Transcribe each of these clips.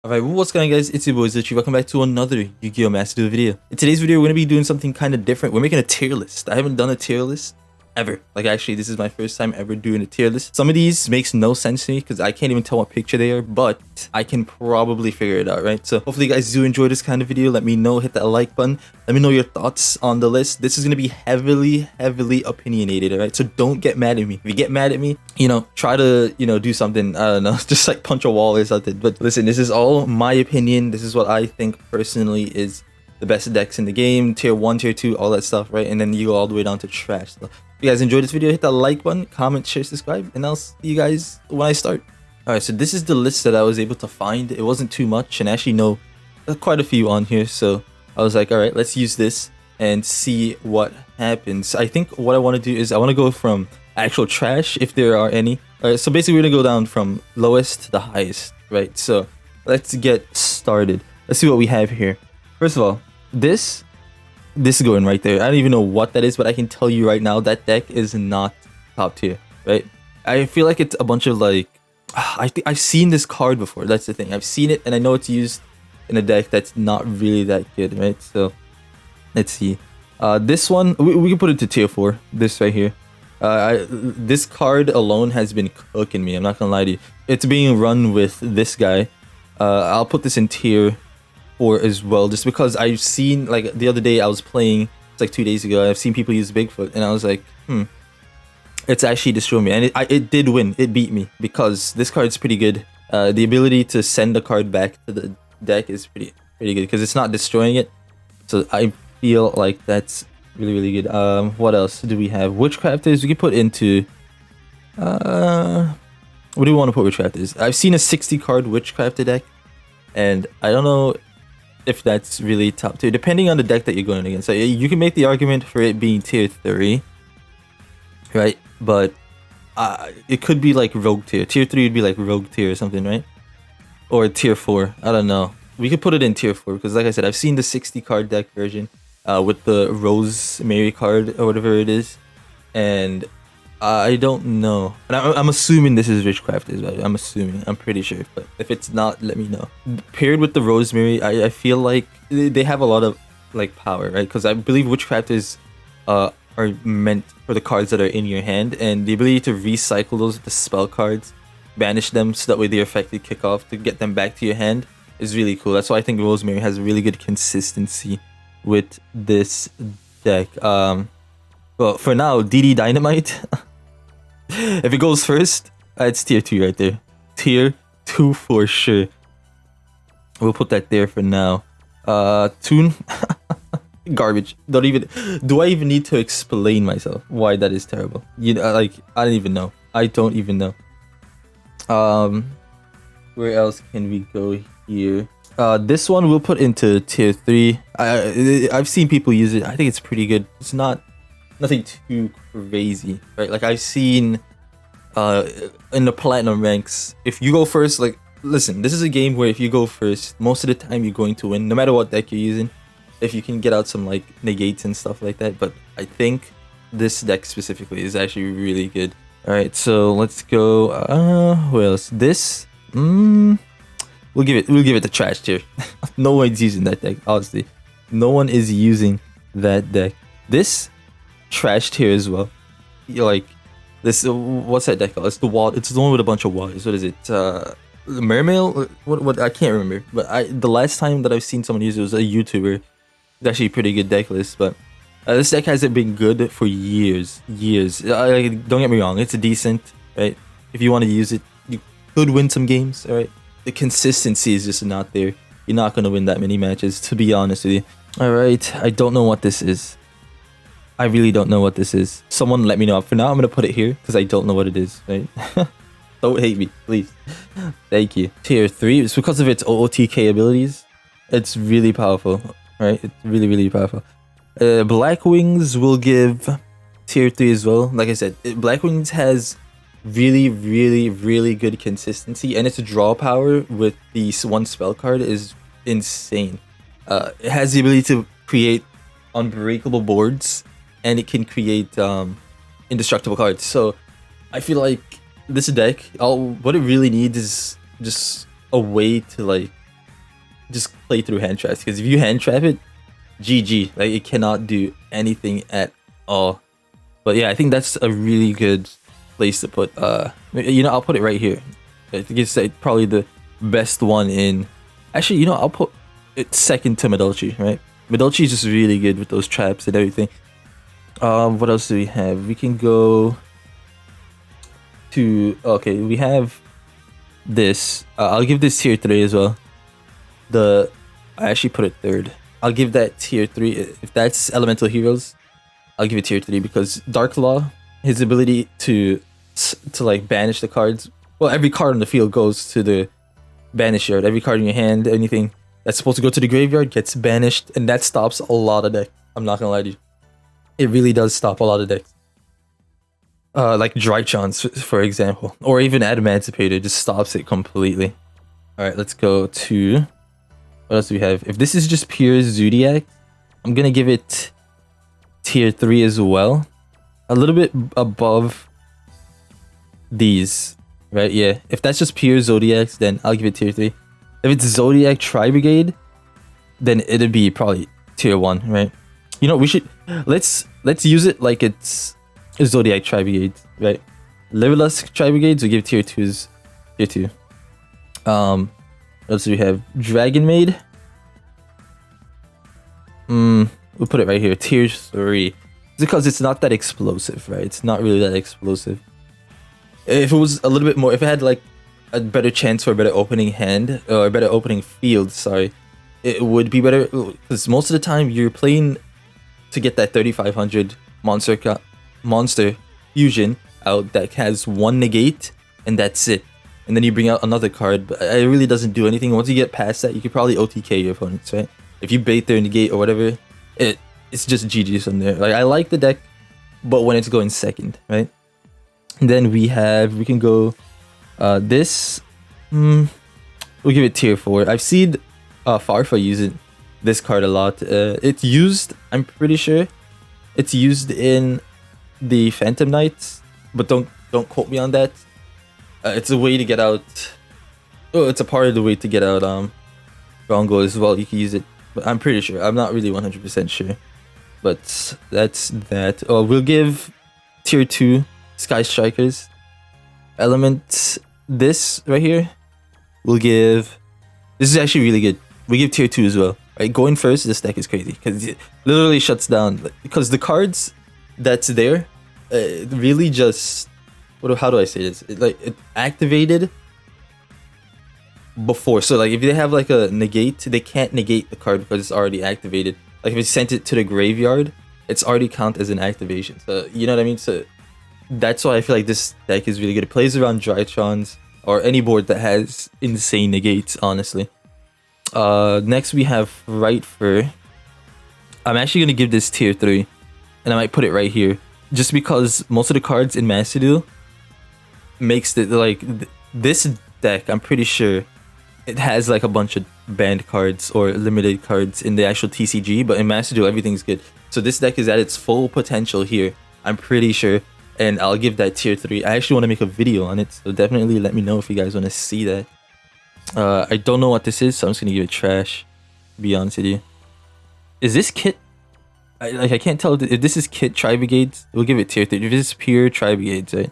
Alright, what's going on guys, it's your boy Drytron. Welcome back to another Yu-Gi-Oh! Master Duel video. In today's video, we're going to be doing something kind of different. We're making a tier list. I haven't done a tier list ever. Like actually, this is my first time ever doing a tier list. Some of these makes no sense to me because I can't even tell what picture they are, but I can probably figure it out, right? So hopefully you guys do enjoy this kind of video. Let me know, hit that like button. Let me know your thoughts on the list. This is going to be heavily opinionated, alright? So don't get mad at me. If you get mad at me, try to, do something, I don't know, just like punch a wall or something. But listen, this is all my opinion. This is what I think personally is the best decks in the game, tier 1, tier 2, all that stuff, right? And then you go all the way down to trash. So if you guys enjoyed this video, hit that like button, comment, share, subscribe, and I'll see you guys when I start. Alright, so this is the list that I was able to find. It wasn't too much, and I actually know quite a few on here, so I was like, alright, let's use this and see what happens. I think what I want to do is I want to go from actual trash, if there are any. Alright, so basically we're going to go down from lowest to the highest, right? So let's get started. Let's see what we have here. First of all, this is going right there. I don't even know what that is, but I can tell you right now that deck is not top tier, right? I feel like it's a bunch of like, I think I've seen this card before. That's the thing. I've seen it and I know it's used in a deck that's not really that good, right? So let's see. This one, we can put it to tier 4. This right here. This card alone has been cooking me. I'm not gonna lie to you. It's being run with this guy. I'll put this in tier 4 as well, just because I've seen, like the other day I was playing, it's like 2 days ago, I've seen people use Bigfoot and I was like, it's actually destroyed me, and it did win. It beat me because this card's pretty good. The ability to send the card back to the deck is pretty good because it's not destroying it. So I feel like that's really good. What else do we have? Witchcrafters we can put into what do we want to put Witchcrafters? I've seen a 60 card Witchcrafter deck, and I don't know if that's really top tier, depending on the deck that you're going against. So you can make the argument for it being tier 3, right? But it could be like rogue tier. Tier 3 would be like rogue tier or something, right? Or tier 4. I don't know. We could put it in tier 4 because, like I said, I've seen the 60 card deck version with the Rosemary card or whatever it is, and I don't know. And I'm assuming this is Witchcrafters, right? I'm assuming. I'm pretty sure. But if it's not, let me know. Paired with the Rosemary, I feel like they have a lot of like power, right? Because I believe Witchcrafters are meant for the cards that are in your hand, and the ability to recycle those with the spell cards, banish them so that way they're effective kick off to get them back to your hand is really cool. That's why I think Rosemary has really good consistency with this deck. Well, for now, DD Dynamite. If it goes first, it's tier 2 right there. Tier 2 for sure. We'll put that there for now. Toon. Garbage. Do I even need to explain myself why that is terrible? Like, I don't even know. Where else can we go here? This one we'll put into tier 3. I've seen people use it. I think it's pretty good. It's nothing too crazy, right? Like I've seen in the platinum ranks, if you go first, like, listen, this is a game where if you go first, most of the time you're going to win, no matter what deck you're using. If you can get out some like negates and stuff like that, but I think this deck specifically is actually really good. All right, so let's go. What else? This, we'll give it the trash tier. No one's using that deck, honestly. No one is using that deck. This trash tier as well. Like this, what's that deck called? It's the wall. It's the one with a bunch of waters. What is it? Mermail? What? I can't remember. But the last time that I've seen someone use it was a YouTuber. It's actually a pretty good deck list, but this deck hasn't been good for years. Don't get me wrong, it's decent, right? If you want to use it, you could win some games, all right? The consistency is just not there. You're not going to win that many matches, to be honest with you. All right, I don't know what this is. I really don't know what this is. Someone let me know. For now, I'm going to put it here because I don't know what it is, right? Don't hate me, please. Thank you. Tier 3, it's because of its OOTK abilities. It's really powerful. Right, it's really powerful. Black Wings will give tier 3 as well. Like I said, Black Wings has really good consistency, and its draw power with the one spell card is insane. It has the ability to create unbreakable boards, and it can create indestructible cards. So I feel like this deck, what it really needs is just a way to like just play through hand traps, because if you hand trap it, GG. Like, it cannot do anything at all. But yeah, I think that's a really good place to put. You know, I'll put it right here. I think it's like probably the best one in. Actually, you know, I'll put it second to Medolchi, right? Medolchi is just really good with those traps and everything. What else do we have? We can go to, okay, we have this. I'll give this tier 3 as well. I actually put it third. I'll give that tier 3. If that's elemental heroes, I'll give it tier 3, because Dark Law, his ability to like banish the cards. Well, every card on the field goes to the banish yard. Every card in your hand, anything that's supposed to go to the graveyard gets banished, and that stops a lot of decks. I'm not gonna lie to you. It really does stop a lot of decks. Like Drytron, for example, or even Adamancipator just stops it completely. All right, let's go to, what else do we have? If this is just pure Zodiac, I'm gonna give it tier 3 as well. A little bit above these, right? Yeah, if that's just pure Zodiacs, then I'll give it tier 3. If it's Zodiac Tri-Brigade, then it'd be probably tier 1, right? You know, we should, let's use it like it's Zodiac Tri-Brigade, right? Liverlusk Tri-Brigades, we give tier 2s, tier 2. What else do we have? Dragon Maid. We'll put it right here, tier 3. It's because it's not that explosive, right? It's not really that explosive. If it was a little bit more, if it had like a better chance for a better opening hand, or a better opening field, sorry, it would be better. Because most of the time you're playing to get that 3500 monster fusion out that has one negate, and that's it. And then you bring out another card, but it really doesn't do anything. Once you get past that, you could probably OTK your opponents, right? If you bait their negate or whatever, it's just GG's from there. Like, I like the deck, but when it's going second, right? And then we can go this. We'll give it tier 4. I've seen Farfa using this card a lot. It's used, I'm pretty sure, it's used in the Phantom Knights, but don't quote me on that. It's a way to get out. Oh, it's a part of the way to get out Rongo as well. You can use it, but I'm pretty sure. I'm not really 100% sure, but that's that. Oh, we'll give tier 2 Sky Strikers element. This right here, we'll give. This is actually really good. We give tier 2 as well. Right, going first, this deck is crazy because it literally shuts down. Because the cards that's there, really just. How do I say this? It activated before. So like if they have like a negate, they can't negate the card because it's already activated. Like if you sent it to the graveyard, it's already count as an activation. So you know what I mean? So that's why I feel like this deck is really good. It plays around Drytrons or any board that has insane negates, honestly. Next we have Right Fur. I'm actually gonna give this tier 3, and I might put it right here, just because most of the cards in Master Duel makes it like this deck. I'm pretty sure it has like a bunch of banned cards or limited cards in the actual TCG, but in Master Duel everything's good. So this deck is at its full potential here, I'm pretty sure, and I'll give that tier 3. I actually want to make a video on it, so definitely let me know if you guys want to see that. I don't know what this is, so I'm just gonna give it trash, to be honest with you. Is this kit? I can't tell if this is kit Tri-Brigades. We'll give it tier 3. If this is pure Tri-Brigades, right?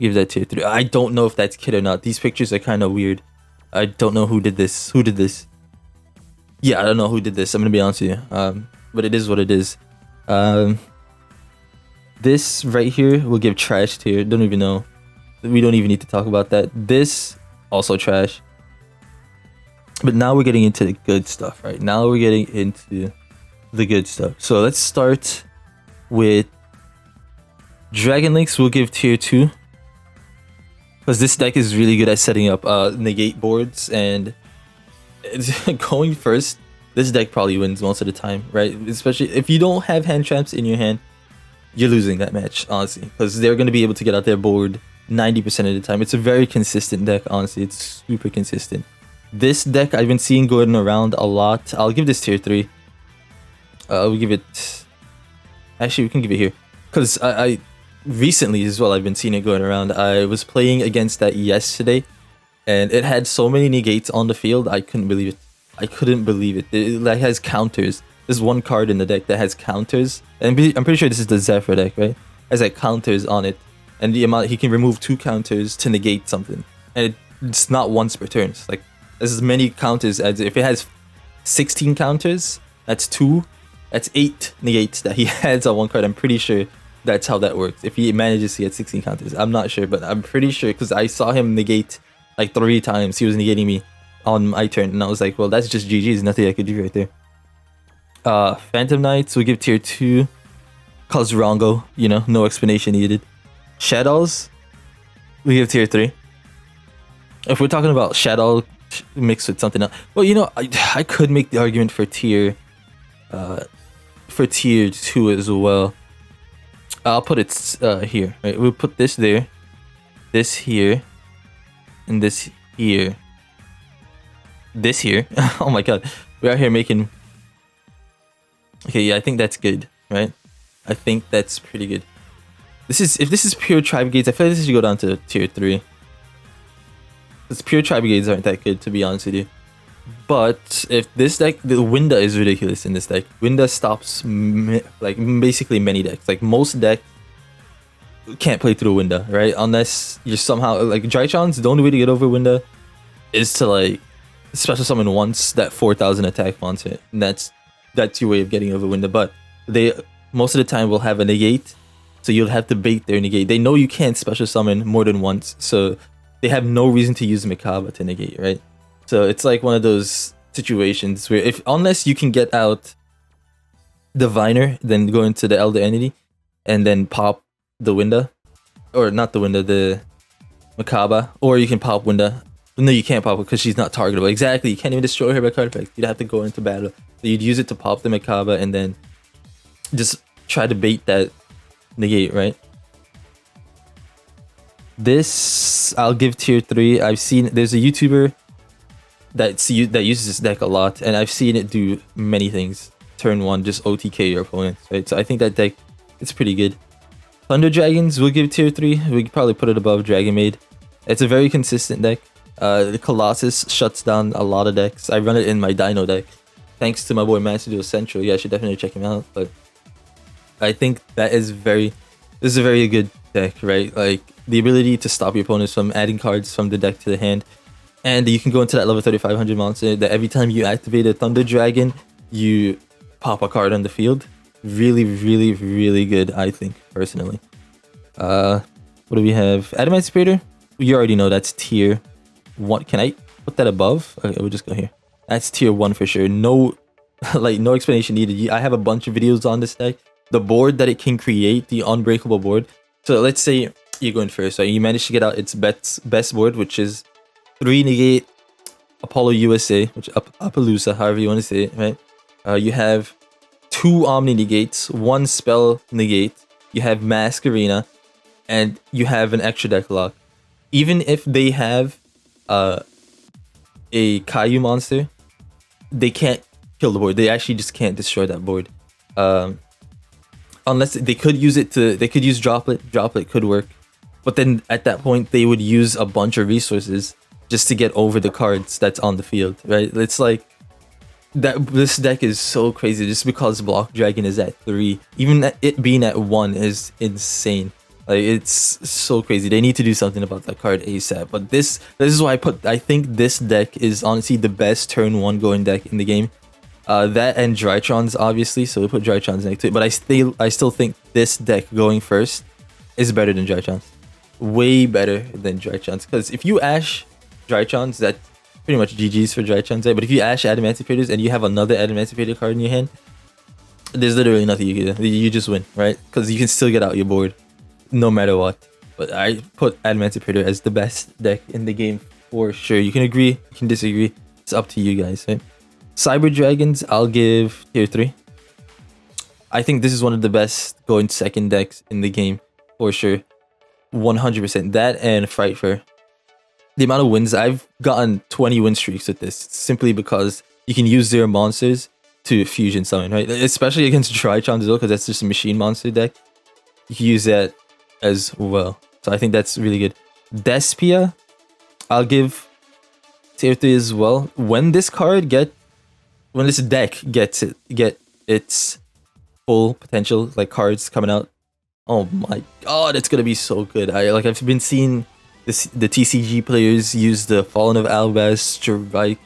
Give that tier 3. I don't know if that's kit or not. These pictures are kind of weird. I don't know who did this. Who did this? Yeah, I don't know who did this. I'm gonna be honest with you. But it is what it is. This right here we'll give trash tier. Don't even know. We don't even need to talk about that. This also trash. But now we're getting into the good stuff, right? Now we're getting into the good stuff. So let's start with Dragon Links. We'll give tier 2. Because this deck is really good at setting up negate boards, and it's going first, this deck probably wins most of the time, right? Especially if you don't have hand traps in your hand, you're losing that match, honestly. Because they're going to be able to get out their board 90% of the time. It's a very consistent deck, honestly. It's super consistent. This deck I've been seeing going around a lot. I'll give this tier 3. We'll give it... Actually, we can give it here. Because I recently as well, I've been seeing it going around. I was playing against that yesterday, and it had so many negates on the field, I couldn't believe it. I couldn't believe it. It like has counters. There's one card in the deck that has counters, and I'm pretty sure this is the Zephyr deck, right? Has like counters on it, and the amount he can remove 2 counters to negate something, and it's not once per turn. It's like there's as many counters as if it has 16 counters. That's 2. That's 8 negates that he has on one card. I'm pretty sure that's how that works. If he manages to get 16 counters, I'm not sure, but I'm pretty sure because I saw him negate like 3 times. He was negating me on my turn, and I was like, well, that's just GG's. Nothing I could do right there. Phantom Knights will give tier 2. Rongo, you know, no explanation needed. Shadows, we give tier 3. If we're talking about Shadow mixed with something else, well, you know, I could make the argument for tier 2 as well. I'll put it here, right? We'll put this there, this here, and this here. This here. Oh my god, we're out here making. Okay, yeah, I think that's good, right? I think that's pretty good. If this is pure Tribe Gates, I feel like this should go down to tier 3. Because pure Tribe Gates aren't that good, to be honest with you. But if this deck, the Winda is ridiculous in this deck. Winda stops like basically many decks. Like most decks can't play through Winda, right? Unless you're somehow like Drytrons. The only way to get over Winda is to like special summon once that 4,000 attack monster. And that's your way of getting over Winda. But they most of the time will have a negate, so you'll have to bait their negate. They know you can't special summon more than once, so they have no reason to use Mikaba to negate, right? So it's like one of those situations where unless you can get out Diviner, then go into the Elder Entity, and then pop the Winda, or not the Winda, the Mikaba, or you can pop Winda. No, you can't pop it because she's not targetable. Exactly, you can't even destroy her by card effect. You'd have to go into battle. So you'd use it to pop the Mikaba and then just try to bait that negate, right? This I'll give tier 3. I've seen there's a YouTuber that uses this deck a lot, and I've seen it do many things. Turn 1, just OTK your opponents, right? So I think that deck is pretty good. Thunder Dragons we'll give tier 3. We could probably put it above Dragon Maid. It's a very consistent deck. The Colossus shuts down a lot of decks. I run it in my Dino deck, thanks to my boy Master Duel Central. Yeah, I should definitely check him out. But I think that is this is a very good deck, right? Like the ability to stop your opponents from adding cards from the deck to the hand, and you can go into that level 3500 monster that every time you activate a Thunder Dragon, you pop a card on the field. Really, really, really good, I think, personally. What do we have? Adamancipator. You already know that's tier 1. Can I put that above? Okay, we'll just go here. That's tier 1 for sure. No, like no explanation needed. I have a bunch of videos on this deck. The board that it can create, the unbreakable board. So let's say you're going first, right? You manage to get out its best board, which is 3 negate Apollo USA, which Appaloosa, however you want to say it, right? You have 2 Omni negates, 1 spell negate. You have Mask Arena, and you have an extra deck lock. Even if they have a Kaiju monster, they can't kill the board. They actually just can't destroy that board. Unless they could use it they could use Droplet. Droplet could work. But then at that point, they would use a bunch of resources just to get over the cards that's on the field, right? It's like that. This deck is so crazy just because Block Dragon is at 3. Even it being at 1 is insane. Like it's so crazy. They need to do something about that card ASAP. But this is why I think this deck is honestly the best turn 1 going deck in the game. That and Drytrons, obviously, so we put Drytrons next to it. But I still think this deck going first is better than Drytrons. Way better than Drytrons. Because if you Ash Drytrons, that's pretty much GG's for Drytrons, right? But if you Ash Adamancipators and you have another Adamancipator card in your hand, there's literally nothing you can do. You just win, right? Because you can still get out your board no matter what. But I put Adamancipator as the best deck in the game for sure. You can agree, you can disagree. It's up to you guys, right? Cyber Dragons, I'll give tier 3. I think this is one of the best going second decks in the game for sure. 100%. That and Frightfur. The amount of wins, I've gotten 20 win streaks with this simply because you can use their monsters to fusion summon, right? Especially against Drytron as well, because that's just a machine monster deck. You can use that as well. So I think that's really good. Despia, I'll give tier 3 as well. When this card when this deck get its full potential, like cards coming out, oh my god, it's gonna be so good. I've been seeing the TCG players use the Fallen of Albaz Strike,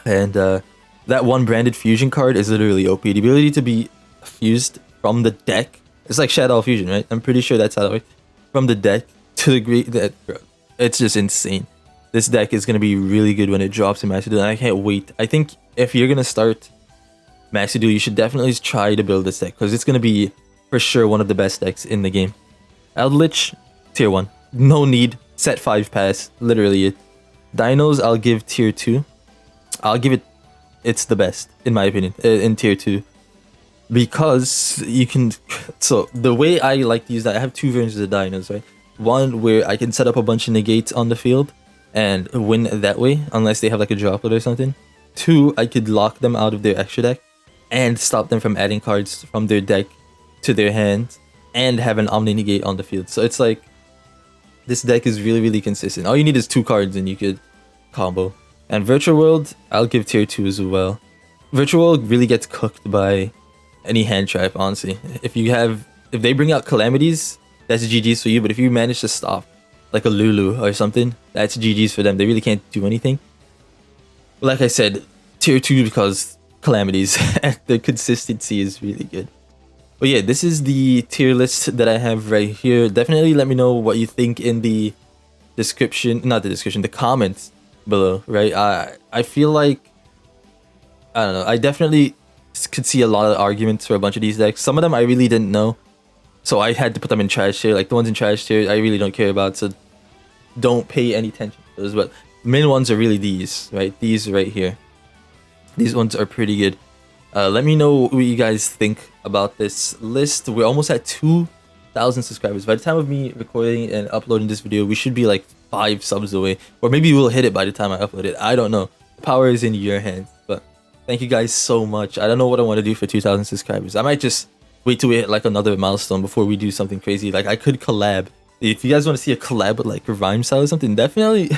and that one branded fusion card is literally OP. The ability to be fused from the deck, it's like Shadow Fusion, right? I'm pretty sure that's how it works. From the deck to the great, it's just insane. This deck is gonna be really good when it drops in Master Duel, and I can't wait. I think if you're gonna start Master Duel, you should definitely try to build this deck, because it's gonna be for sure one of the best decks in the game. Eldritch, tier 1. No need. Set 5 pass. Literally it. Dinos, I'll give tier 2. I'll give it... It's the best, in my opinion, in tier 2. Because you can... So, the way I like to use that, I have two versions of the Dinos, right? One where I can set up a bunch of negates on the field and win that way, unless they have like a droplet or something. Two, I could lock them out of their extra deck and stop them from adding cards from their deck to their hand and have an Omni Negate on the field. So it's like, this deck is really, really consistent. All you need is 2 cards and you could combo. And Virtual World, I'll give tier 2 as well. Virtual World really gets cooked by any hand trap, honestly. If they bring out Calamities, that's GG's for you. But if you manage to stop like a Lulu or something, that's GG's for them. They really can't do anything. Like I said, tier 2 because Calamities. The consistency is really good. But yeah, this is the tier list that I have right here. Definitely let me know what you think in the description, not the description, the comments below, right? I feel like, I don't know, I definitely could see a lot of arguments for a bunch of these decks. Some of them I really didn't know, so I had to put them in trash tier. Like the ones in trash tier, I really don't care about, so don't pay any attention to those. But the main ones are really these, right? These right here. These ones are pretty good. Let me know what you guys think about this list. We're almost at 2,000 subscribers. By the time of me recording and uploading this video, we should be like 5 subs away. Or maybe we'll hit it by the time I upload it. I don't know. The power is in your hands. But thank you guys so much. I don't know what I want to do for 2,000 subscribers. I might just wait till we hit like another milestone before we do something crazy. Like I could collab. If you guys want to see a collab with like a rhyme style or something, definitely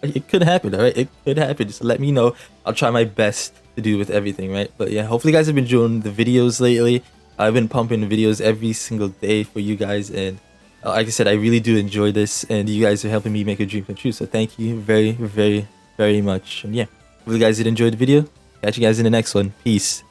it could happen, alright? It could happen. Just let me know. I'll try my best to do with everything, right? But yeah, hopefully you guys have been enjoying the videos lately. I've been pumping videos every single day for you guys, and like I said, I really do enjoy this, and you guys are helping me make a dream come true. So thank you very, very, very much. And yeah, hopefully you guys did enjoy the video. Catch you guys in the next one. Peace.